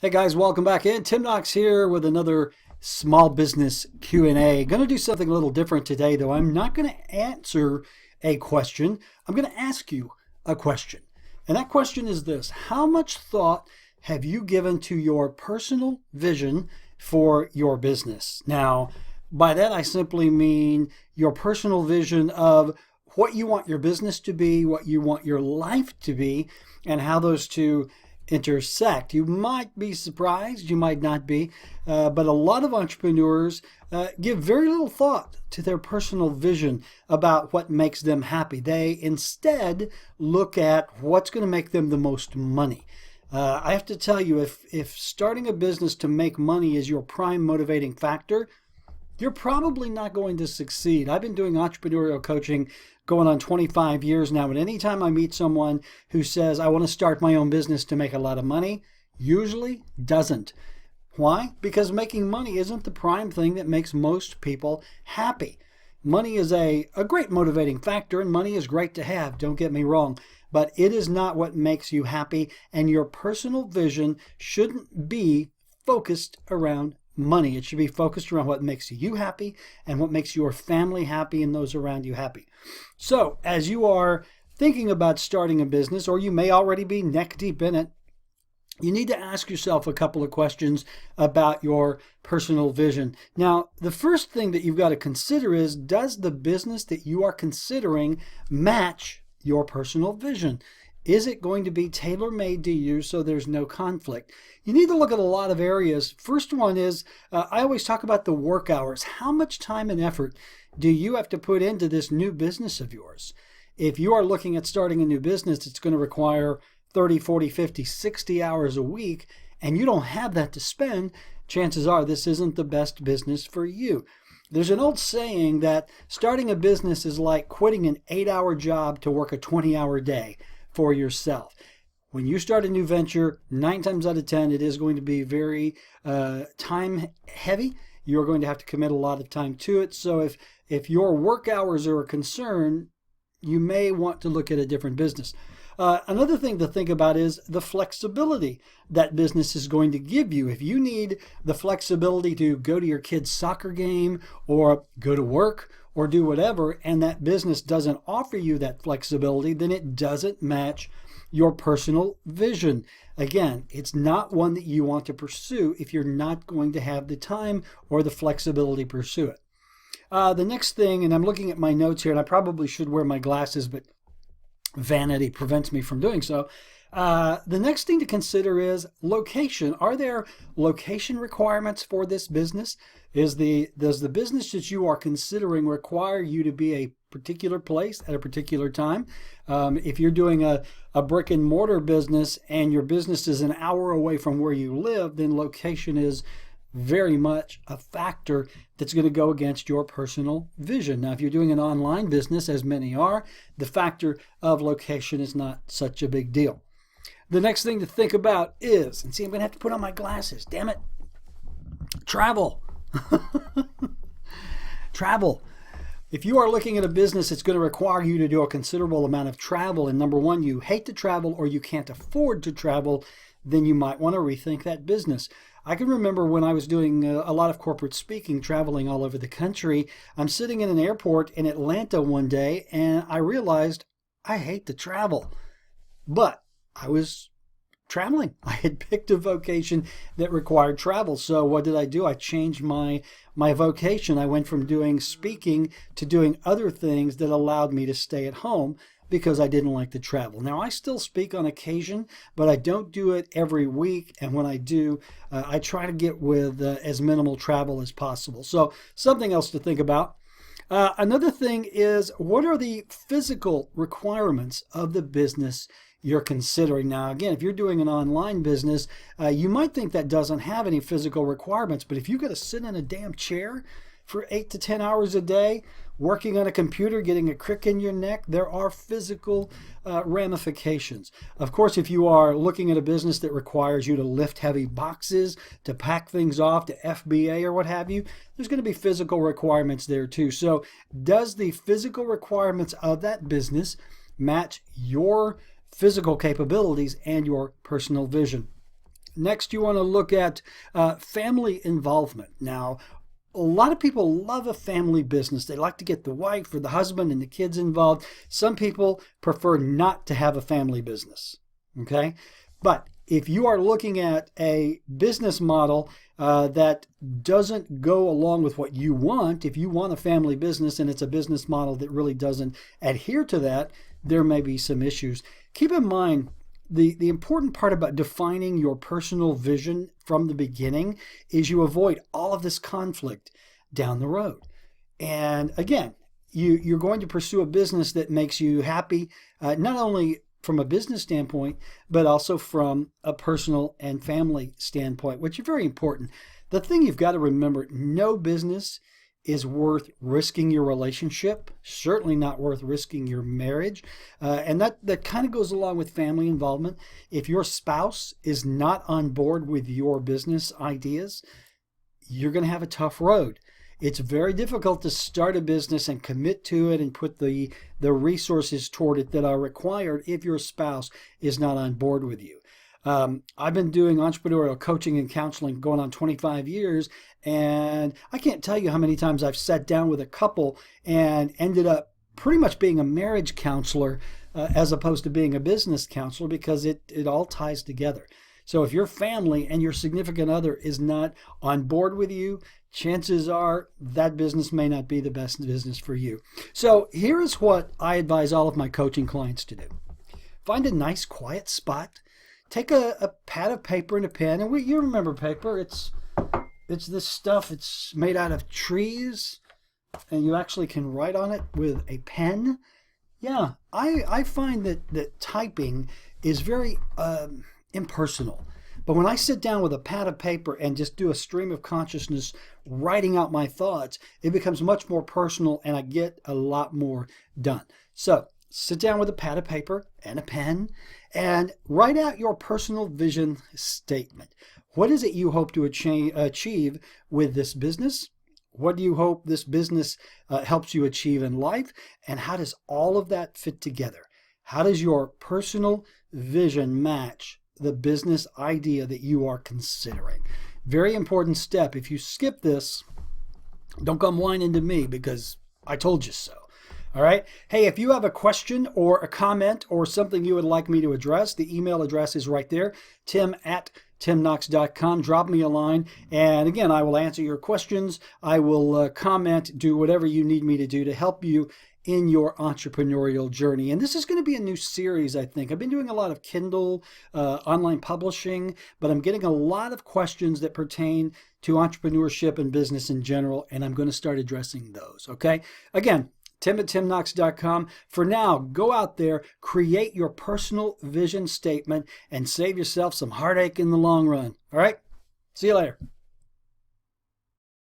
Hey guys, welcome back in. Tim Knox here with another small business Q&A. Going to do something a little different today though. I'm not going to answer a question. I'm going to ask you a question. And that question is this: how much thought have you given to your personal vision for your business? Now, by that I simply mean your personal vision of what you want your business to be, what you want your life to be, and how those two intersect. You might be surprised, you might not be, but a lot of entrepreneurs give very little thought to their personal vision about what makes them happy. They instead look at what's going to make them the most money. I have to tell you, if starting a business to make money is your prime motivating factor, you're probably not going to succeed. I've been doing entrepreneurial coaching going on 25 years now, and anytime I meet someone who says, I want to start my own business to make a lot of money, usually doesn't. Why? Because making money isn't the prime thing that makes most people happy. Money is a great motivating factor, and money is great to have, don't get me wrong, but it is not what makes you happy, and your personal vision shouldn't be focused around money. It should be focused around what makes you happy and what makes your family happy and those around you happy. So as you are thinking about starting a business, or you may already be neck deep in it, you need to ask yourself a couple of questions about your personal vision. Now, the first thing that you've got to consider is, does the business that you are considering match your personal vision? Is it going to be tailor-made to you so there's no conflict? You need to look at a lot of areas. First one is, I always talk about the work hours. How much time and effort do you have to put into this new business of yours? If you are looking at starting a new business, it's going to require 30, 40, 50, 60 hours a week, and you don't have that to spend, chances are this isn't the best business for you. There's an old saying that starting a business is like quitting an 8-hour job to work a 20-hour day for yourself. When you start a new venture, 9 times out of 10, it is going to be very time heavy. You're going to have to commit a lot of time to it. So if your work hours are a concern, you may want to look at a different business. Another thing to think about is the flexibility that business is going to give you. If you need the flexibility to go to your kid's soccer game or go to work or do whatever, and that business doesn't offer you that flexibility, then it doesn't match your personal vision. Again, it's not one that you want to pursue if you're not going to have the time or the flexibility to pursue it. The next thing, and I'm looking at my notes here, and I probably should wear my glasses, but vanity prevents me from doing so. The next thing to consider is location. Are there location requirements for this business? Does the business that you are considering require you to be a particular place at a particular time? If you're doing a brick and mortar business and your business is an hour away from where you live, then location is very much a factor that's going to go against your personal vision. Now, if you're doing an online business, as many are, the factor of location is not such a big deal. The next thing to think about is, and see, I'm going to have to put on my glasses, damn it, travel. Travel. If you are looking at a business that's going to require you to do a considerable amount of travel, and number one, you hate to travel or you can't afford to travel, then you might want to rethink that business. I can remember when I was doing a lot of corporate speaking, traveling all over the country. I'm sitting in an airport in Atlanta one day, and I realized I hate to travel. But I was traveling. I had picked a vocation that required travel. So what did I do? I changed my vocation. I went from doing speaking to doing other things that allowed me to stay at home because I didn't like to travel. Now, I still speak on occasion, but I don't do it every week. And when I do, I try to get with as minimal travel as possible. So something else to think about. Another thing is, what are the physical requirements of the business you're considering? Now, again, if you're doing an online business, you might think that doesn't have any physical requirements, but if you got to sit in a damn chair for 8 to 10 hours a day, working on a computer, getting a crick in your neck, there are physical ramifications. Of course, if you are looking at a business that requires you to lift heavy boxes, to pack things off to FBA or what have you, there's going to be physical requirements there too. So does the physical requirements of that business match your physical capabilities and your personal vision? Next, you want to look at family involvement. Now, a lot of people love a family business. They like to get the wife or the husband and the kids involved. Some people prefer not to have a family business. Okay? But if you are looking at a business model that doesn't go along with what you want, if you want a family business and it's a business model that really doesn't adhere to that, there may be some issues. Keep in mind, the important part about defining your personal vision from the beginning is you avoid all of this conflict down the road. And again, you're going to pursue a business that makes you happy, not only from a business standpoint, but also from a personal and family standpoint, which are very important. The thing you've got to remember, no business is worth risking your relationship, certainly not worth risking your marriage. And that kind of goes along with family involvement. If your spouse is not on board with your business ideas, you're going to have a tough road. It's very difficult to start a business and commit to it and put the resources toward it that are required if your spouse is not on board with you. I've been doing entrepreneurial coaching and counseling going on 25 years, and I can't tell you how many times I've sat down with a couple and ended up pretty much being a marriage counselor as opposed to being a business counselor, because it all ties together. So if your family and your significant other is not on board with you, chances are that business may not be the best business for you. So here's what I advise all of my coaching clients to do. Find a nice quiet spot. Take a pad of paper and a pen. And you remember paper. It's this stuff. It's made out of trees. And you actually can write on it with a pen. Yeah, I find that typing is very impersonal. But when I sit down with a pad of paper and just do a stream of consciousness, writing out my thoughts, it becomes much more personal and I get a lot more done. So sit down with a pad of paper and a pen and write out your personal vision statement. What is it you hope to achieve with this business? What do you hope this business helps you achieve in life? And how does all of that fit together? How does your personal vision match the business idea that you are considering? Very important step. If you skip this, don't come whining to me because I told you so. All right. Hey, if you have a question or a comment or something you would like me to address, the email address is right there, tim@timknox.com. Drop me a line. And again, I will answer your questions. I will comment, do whatever you need me to do to help you in your entrepreneurial journey. And this is going to be a new series, I think. I've been doing a lot of Kindle online publishing, but I'm getting a lot of questions that pertain to entrepreneurship and business in general, and I'm going to start addressing those. Okay. Again, tim@timknox.com. For now, go out there, create your personal vision statement, and save yourself some heartache in the long run. All right? See you later.